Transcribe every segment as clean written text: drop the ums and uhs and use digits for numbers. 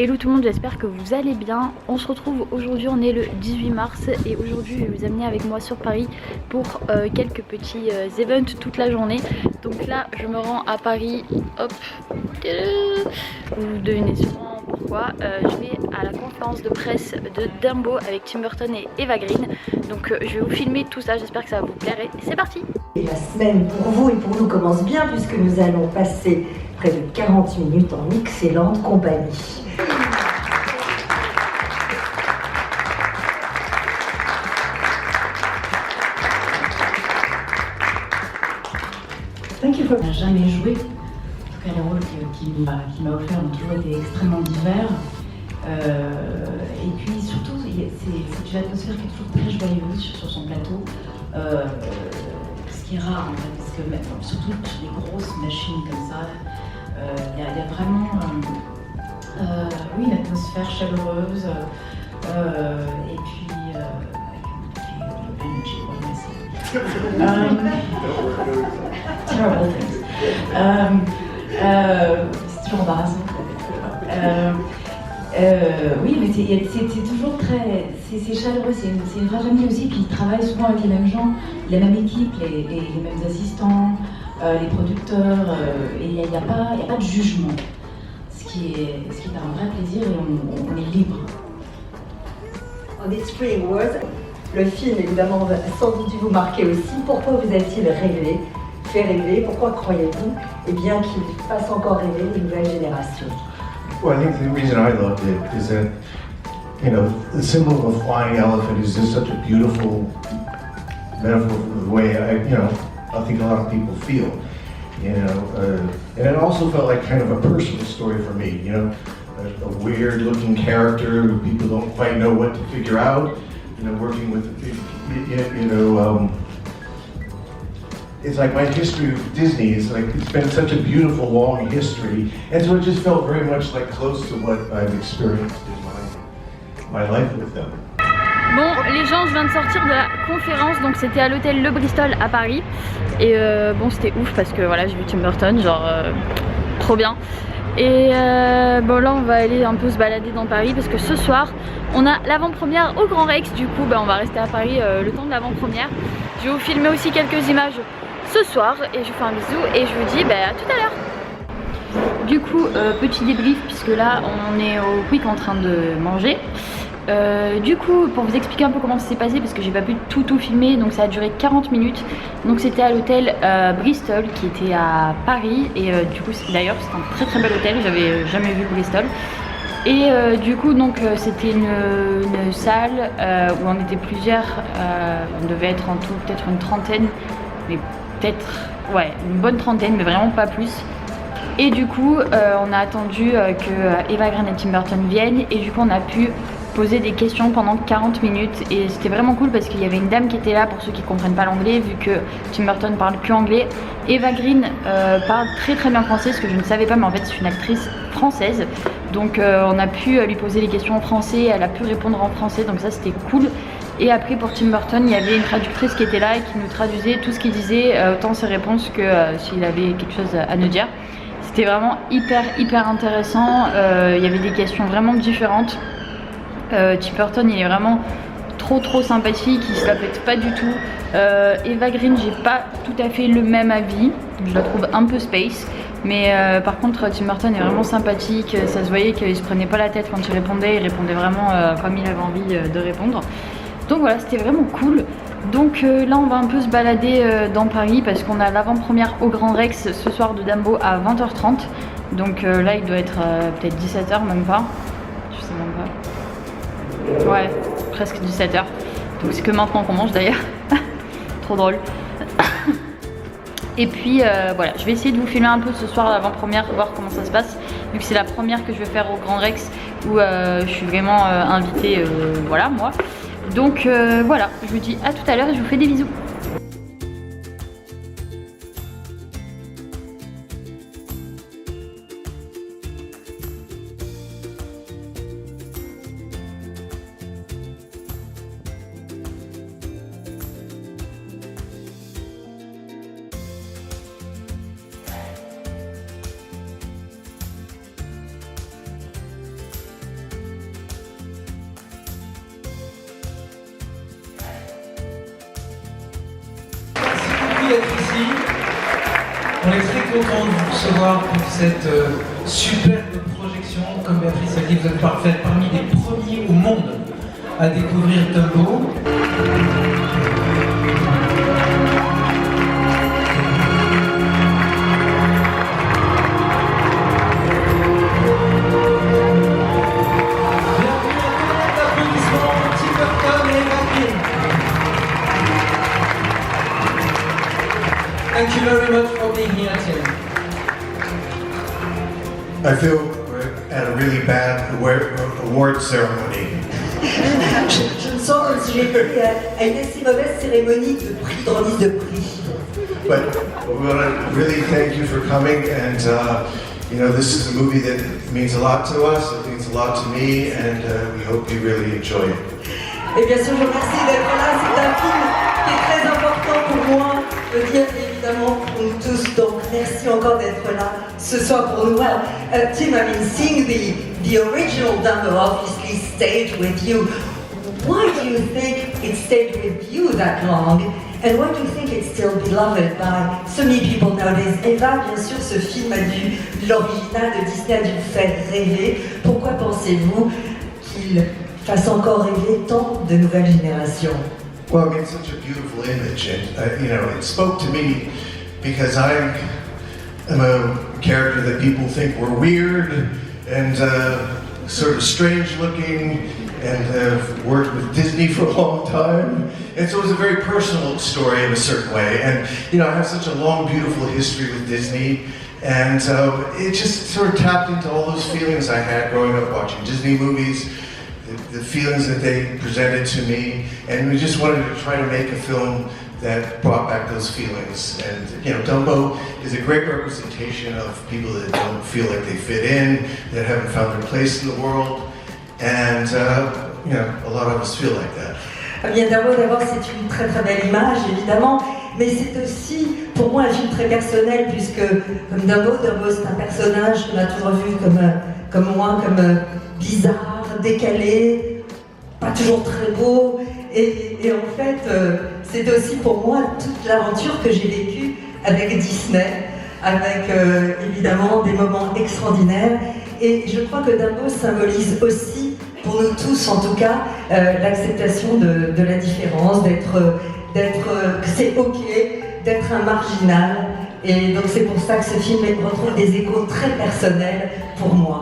Hello tout le monde, j'espère que vous allez bien. On se retrouve aujourd'hui, on est le 18 mars et aujourd'hui je vais vous amener avec moi sur Paris pour quelques petits events toute la journée. Donc là je me rends à Paris, hop, vous devinez sûrement pourquoi. Je vais à la conférence de presse de Dumbo avec Tim Burton et Eva Green. Donc je vais vous filmer tout ça, j'espère que ça va vous plaire et c'est parti. Et la semaine pour vous et pour nous commence bien puisque nous allons passer près de 40 minutes en excellente compagnie. On n'a jamais joué, en tout cas les rôles qu'il m'a offert ont toujours été extrêmement divers. Et puis surtout, c'est une atmosphère qui est toujours très joyeuse sur son plateau, ce qui est rare en fait, parce que surtout sur les grosses machines comme ça, il y a vraiment une atmosphère chaleureuse, et puis terrible things. C'est toujours embarrassant. Oui, mais c'est toujours très... C'est chaleureux, c'est une vraie famille aussi, puis ils travaillent souvent avec les mêmes gens, la même équipe, les mêmes assistants, les producteurs, et il n'y a pas de jugement, ce qui est un vrai plaisir et on est libre. On est Three Words. Le film, évidemment, va sans doute vous marquer aussi. Pourquoi vous a-t-il fait rêver? Pourquoi croyez-vous bien qu'il fasse encore rêver les nouvelles générations? Well, I think the reason I loved it is that, you know, the symbol of a flying elephant is just such a beautiful metaphor for the way I think a lot of people feel, you know, and it also felt like kind of a personal story for me, you know, a weird-looking character who people don't quite know what to figure out. You know, working with, it's like my history with Disney is like, it's been such a beautiful, long history, and so it just felt very much like close to what I've experienced in my life with them. Bon, les gens, je viens de sortir de la conférence, donc c'était à l'hôtel Le Bristol à Paris. Et bon, c'était ouf parce que voilà, j'ai vu Tim Burton, genre trop bien. Et bon, là on va aller un peu se balader dans Paris parce que ce soir on a l'avant-première au Grand Rex. Du coup on va rester à Paris le temps de l'avant-première. Je vais vous filmer aussi quelques images ce soir et je vous fais un bisou et je vous dis à tout à l'heure. Du coup petit débrief puisque là on est au Quick en train de manger. Du coup pour vous expliquer un peu comment ça s'est passé parce que j'ai pas pu tout filmer, donc ça a duré 40 minutes. Donc c'était à l'hôtel Bristol qui était à Paris et du coup d'ailleurs c'est un très bel hôtel, j'avais jamais vu Bristol. Et du coup donc c'était une salle où on était plusieurs, on devait être en tout peut-être une trentaine, mais peut-être ouais une bonne trentaine mais vraiment pas plus. Et du coup on a attendu que Eva Green et Tim Burton viennent et du coup on a pu poser des questions pendant 40 minutes et c'était vraiment cool parce qu'il y avait une dame qui était là pour ceux qui comprennent pas l'anglais vu que Tim Burton parle que anglais. Eva Green parle très bien français, ce que je ne savais pas, mais en fait c'est une actrice française, donc on a pu lui poser les questions en français, elle a pu répondre en français, donc ça c'était cool. Et après pour Tim Burton il y avait une traductrice qui était là et qui nous traduisait tout ce qu'il disait, autant ses réponses que s'il avait quelque chose à nous dire. C'était vraiment hyper intéressant, il y avait des questions vraiment différentes. Tim Burton il est vraiment trop sympathique, il se la pète pas du tout. Eva Green, j'ai pas tout à fait le même avis, je la trouve un peu space, mais par contre Tim Burton est vraiment sympathique, ça se voyait qu'il se prenait pas la tête quand il répondait vraiment comme il avait envie de répondre. Donc voilà, c'était vraiment cool. Donc là on va un peu se balader dans Paris parce qu'on a l'avant-première au Grand Rex ce soir de Dumbo à 20h30. Donc là il doit être peut-être 17h, même pas, je sais même pas. Ouais, presque 17h. Donc c'est que maintenant qu'on mange d'ailleurs. Trop drôle. Et puis voilà, je vais essayer de vous filmer un peu ce soir l'avant-première, voir comment ça se passe. Vu que c'est la première que je vais faire au Grand Rex où je suis vraiment invitée, voilà moi. Donc voilà, je vous dis à tout à l'heure et je vous fais des bisous. d'être ici. On est très content de vous recevoir pour cette superbe projection. Comme Béatrice a dit, vous êtes parmi les premiers au monde à découvrir Dumbo. Thank you very much for being here, Tim. I feel we're at a really bad award ceremony. Je me sens comme si j'étais à une assez mauvaise cérémonie de remise de prix. But we want to really thank you for coming, and you know, this is a movie that means a lot to us, it means a lot to me, and we hope you really enjoy it. Et bien sûr, je vous remercie d'être là. C'est un film qui est très important pour moi, je dire évidemment pour nous tous. Donc merci encore d'être là ce soir pour nous. Well, Tim, I mean, seeing the original Dumbo obviously stayed with you. Why do you think it stayed with you that long? And why do you think it's still beloved by so many people nowadays? Eva, bien sûr, ce film l'original de Disney a dû vous faire rêver. Pourquoi pensez-vous qu'il fasse encore rêver tant de nouvelles générations? Well, I mean, it's such a beautiful image, and you know, it spoke to me because I am a character that people think were weird and sort of strange looking, and have worked with Disney for a long time, and so it was a very personal story in a certain way. And you know, I have such a long, beautiful history with Disney, and it just sort of tapped into all those feelings I had growing up watching Disney movies. The feelings that they presented to me, and we just wanted to try to make a film that brought back those feelings. And you know, Dumbo is a great representation of people that don't feel like they fit in, that haven't found their place in the world, and you know, a lot of us feel like that. Bien, d'abord, c'est une très très belle image, évidemment, mais c'est aussi pour moi un film très personnel, puisque comme Dumbo c'est un personnage qu'on a toujours vu comme moi, comme bizarre, décalé, pas toujours très beau, et en fait, c'est aussi pour moi toute l'aventure que j'ai vécue avec Disney, avec évidemment des moments extraordinaires, et je crois que Dumbo symbolise aussi, pour nous tous en tout cas, l'acceptation de la différence, que c'est ok d'être un marginal, et donc c'est pour ça que ce film retrouve des échos très personnels pour moi.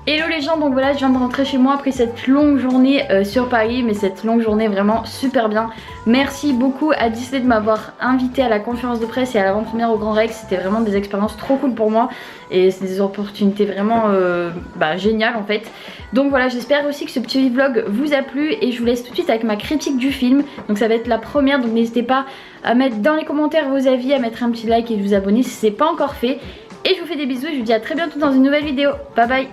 Hello les gens, donc voilà, je viens de rentrer chez moi après cette longue journée sur Paris, mais cette longue journée vraiment super bien. Merci beaucoup à Disney de m'avoir invité à la conférence de presse et à l'avant-première au Grand Rex. C'était vraiment des expériences trop cool pour moi et c'est des opportunités vraiment géniales en fait. Donc voilà, j'espère aussi que ce petit vlog vous a plu et je vous laisse tout de suite avec ma critique du film. Donc ça va être la première, donc n'hésitez pas à mettre dans les commentaires vos avis, à mettre un petit like et de vous abonner si ce n'est pas encore fait. Et je vous fais des bisous et je vous dis à très bientôt dans une nouvelle vidéo. Bye bye.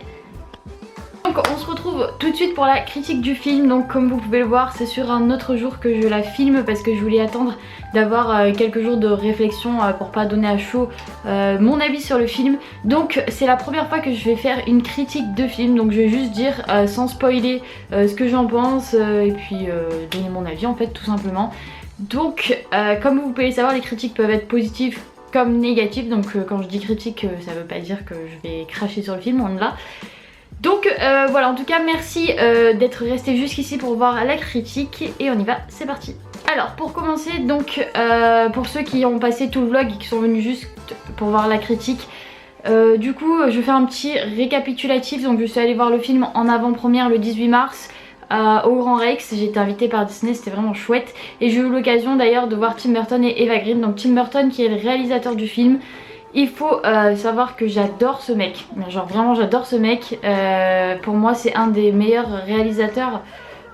Donc on se retrouve tout de suite pour la critique du film. Donc comme vous pouvez le voir, c'est sur un autre jour que je la filme parce que je voulais attendre d'avoir quelques jours de réflexion pour pas donner à chaud mon avis sur le film. Donc c'est la première fois que je vais faire une critique de film, donc je vais juste dire sans spoiler ce que j'en pense et puis donner mon avis en fait tout simplement. Donc comme vous pouvez le savoir, les critiques peuvent être positives comme négatives, donc quand je dis critique ça veut pas dire que je vais cracher sur le film, on est là. Donc voilà, en tout cas merci d'être resté jusqu'ici pour voir la critique et on y va, c'est parti. Alors pour commencer, donc pour ceux qui ont passé tout le vlog et qui sont venus juste pour voir la critique, du coup je fais un petit récapitulatif. Donc je suis allée voir le film en avant-première le 18 mars au Grand Rex, j'ai été invitée par Disney, c'était vraiment chouette. Et j'ai eu l'occasion d'ailleurs de voir Tim Burton et Eva Green. Donc Tim Burton qui est le réalisateur du film. Il faut savoir que j'adore ce mec, genre vraiment j'adore ce mec, pour moi c'est un des meilleurs réalisateurs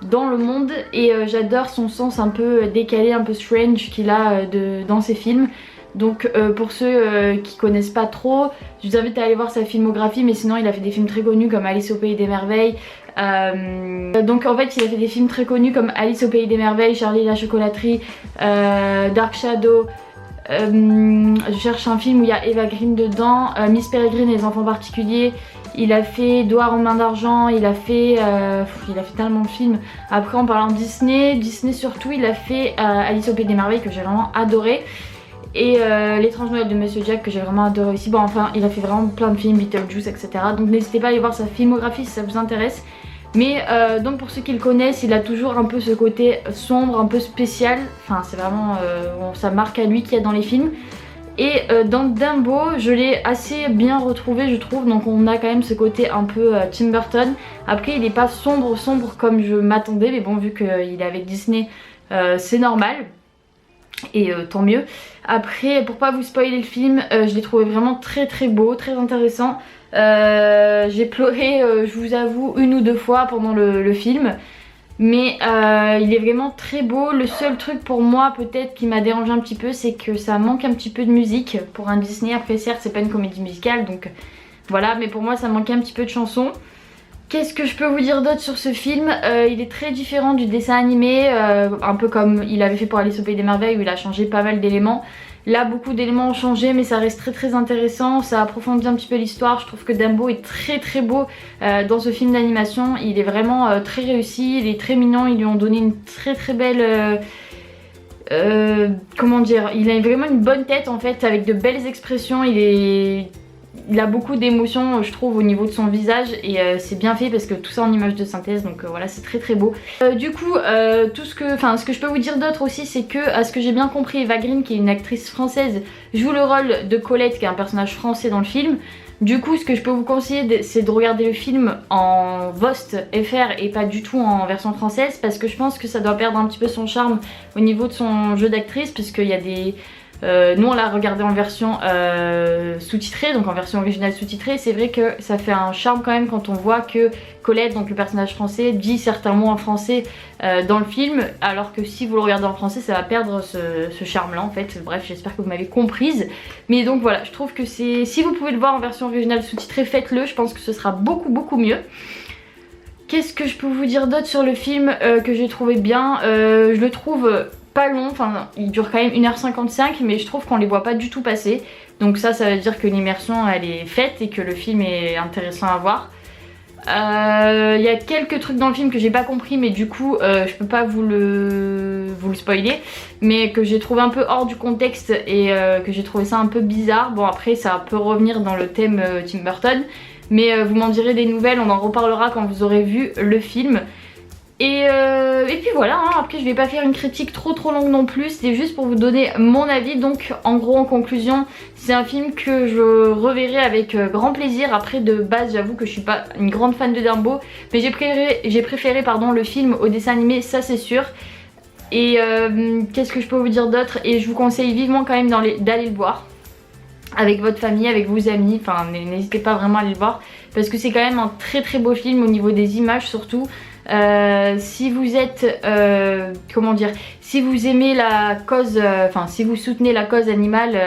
dans le monde et j'adore son sens un peu décalé, un peu strange qu'il a dans ses films. Donc pour ceux qui connaissent pas trop, je vous invite à aller voir sa filmographie, mais sinon il a fait des films très connus comme Alice au Pays des Merveilles. Donc en fait il a fait des films très connus comme Alice au Pays des Merveilles, Charlie et la chocolaterie, Dark Shadow. Je cherche un film où il y a Eva Green dedans, Miss Peregrine et les enfants particuliers il a fait Édouard aux mains d'argent, il a fait tellement de films. Après en parlant de Disney surtout, il a fait Alice au Pays des Merveilles que j'ai vraiment adoré. Et L'étrange Noël de Monsieur Jack que j'ai vraiment adoré aussi. Bon enfin il a fait vraiment plein de films, Beetlejuice etc. Donc n'hésitez pas à aller voir sa filmographie si ça vous intéresse. Mais donc pour ceux qui le connaissent, il a toujours un peu ce côté sombre, un peu spécial. Enfin c'est vraiment sa marque à lui qu'il y a dans les films. Et dans Dumbo je l'ai assez bien retrouvé je trouve. Donc on a quand même ce côté un peu Tim Burton. Après il n'est pas sombre comme je m'attendais. Mais bon vu qu'il est avec Disney c'est normal. Et tant mieux. Après pour pas vous spoiler le film, je l'ai trouvé vraiment très beau, très intéressant. J'ai pleuré je vous avoue 1 ou 2 fois pendant le film. Mais il est vraiment très beau. Le seul truc pour moi peut-être qui m'a dérangé un petit peu, c'est que ça manque un petit peu de musique pour un Disney. Après certes c'est pas une comédie musicale donc voilà, mais pour moi ça manquait un petit peu de chansons. Qu'est-ce que je peux vous dire d'autre sur ce film? Il est très différent du dessin animé, un peu comme il avait fait pour Alice au Pays des Merveilles où il a changé pas mal d'éléments. Là beaucoup d'éléments ont changé mais ça reste très intéressant, ça approfondit un petit peu l'histoire. Je trouve que Dumbo est très beau dans ce film d'animation. Il est vraiment très réussi, il est très mignon, ils lui ont donné une très belle... comment dire, il a vraiment une bonne tête en fait avec de belles expressions. Il a beaucoup d'émotions je trouve au niveau de son visage et c'est bien fait parce que tout ça en image de synthèse donc voilà c'est très beau. Du coup ce que je peux vous dire d'autre aussi c'est que à ce que j'ai bien compris Eva Green qui est une actrice française joue le rôle de Colette qui est un personnage français dans le film. Du coup ce que je peux vous conseiller c'est de regarder le film en VOST FR et pas du tout en version française parce que je pense que ça doit perdre un petit peu son charme au niveau de son jeu d'actrice puisqu'il y a des... nous on l'a regardé en version sous-titrée, donc en version originale sous-titrée. C'est vrai que ça fait un charme quand même quand on voit que Colette, donc le personnage français, dit certains mots en français dans le film, alors que si vous le regardez en français ça va perdre ce charme là en fait. Bref j'espère que vous m'avez comprise. Mais donc voilà, je trouve que c'est... Si vous pouvez le voir en version originale sous-titrée, faites-le, je pense que ce sera beaucoup mieux. Qu'est-ce que je peux vous dire d'autre sur le film que j'ai trouvé bien? Je le trouve... pas long, enfin il dure quand même 1h55 mais je trouve qu'on les voit pas du tout passer. Donc ça veut dire que l'immersion elle est faite et que le film est intéressant à voir. Il y a quelques trucs dans le film que j'ai pas compris mais du coup je peux pas vous le spoiler. Mais que j'ai trouvé un peu hors du contexte et que j'ai trouvé ça un peu bizarre. Bon après ça peut revenir dans le thème Tim Burton. Mais vous m'en direz des nouvelles, on en reparlera quand vous aurez vu le film. Et puis voilà, hein. Après je vais pas faire une critique trop longue non plus, c'était juste pour vous donner mon avis. Donc en gros en conclusion, c'est un film que je reverrai avec grand plaisir. Après de base j'avoue que je suis pas une grande fan de Dumbo, mais j'ai préféré le film au dessin animé, ça c'est sûr. Et qu'est-ce que je peux vous dire d'autre? Et je vous conseille vivement quand même d'aller le voir avec votre famille, avec vos amis, enfin n'hésitez pas vraiment à aller le voir parce que c'est quand même un très beau film au niveau des images surtout. Si vous êtes comment dire, si vous aimez la cause, si vous soutenez la cause animale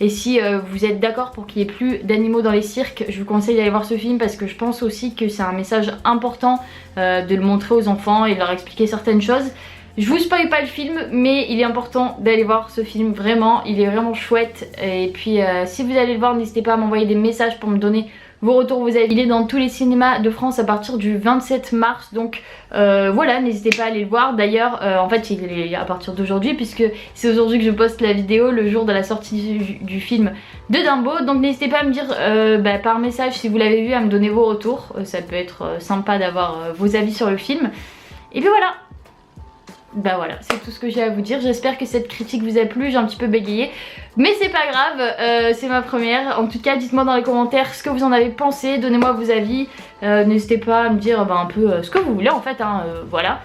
et si vous êtes d'accord pour qu'il n'y ait plus d'animaux dans les cirques, je vous conseille d'aller voir ce film parce que je pense aussi que c'est un message important de le montrer aux enfants et de leur expliquer certaines choses. Je vous spoil pas le film mais il est important d'aller voir ce film, vraiment il est vraiment chouette. Et puis si vous allez le voir n'hésitez pas à m'envoyer des messages pour me donner vos retours, vos avis. Il est dans tous les cinémas de France à partir du 27 mars donc voilà, n'hésitez pas à aller le voir. D'ailleurs en fait il est à partir d'aujourd'hui puisque c'est aujourd'hui que je poste la vidéo, le jour de la sortie du film de Dumbo. Donc n'hésitez pas à me dire par message si vous l'avez vu, à me donner vos retours, ça peut être sympa d'avoir vos avis sur le film. Et puis voilà. Bah voilà, c'est tout ce que j'ai à vous dire. J'espère que cette critique vous a plu, j'ai un petit peu bégayé. Mais c'est pas grave, c'est ma première. En tout cas, dites-moi dans les commentaires ce que vous en avez pensé, donnez-moi vos avis. N'hésitez pas à me dire un peu ce que vous voulez en fait, hein, voilà.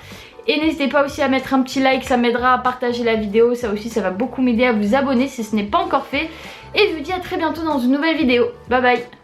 Et n'hésitez pas aussi à mettre un petit like, ça m'aidera à partager la vidéo. Ça aussi, ça va beaucoup m'aider à vous abonner si ce n'est pas encore fait. Et je vous dis à très bientôt dans une nouvelle vidéo. Bye bye.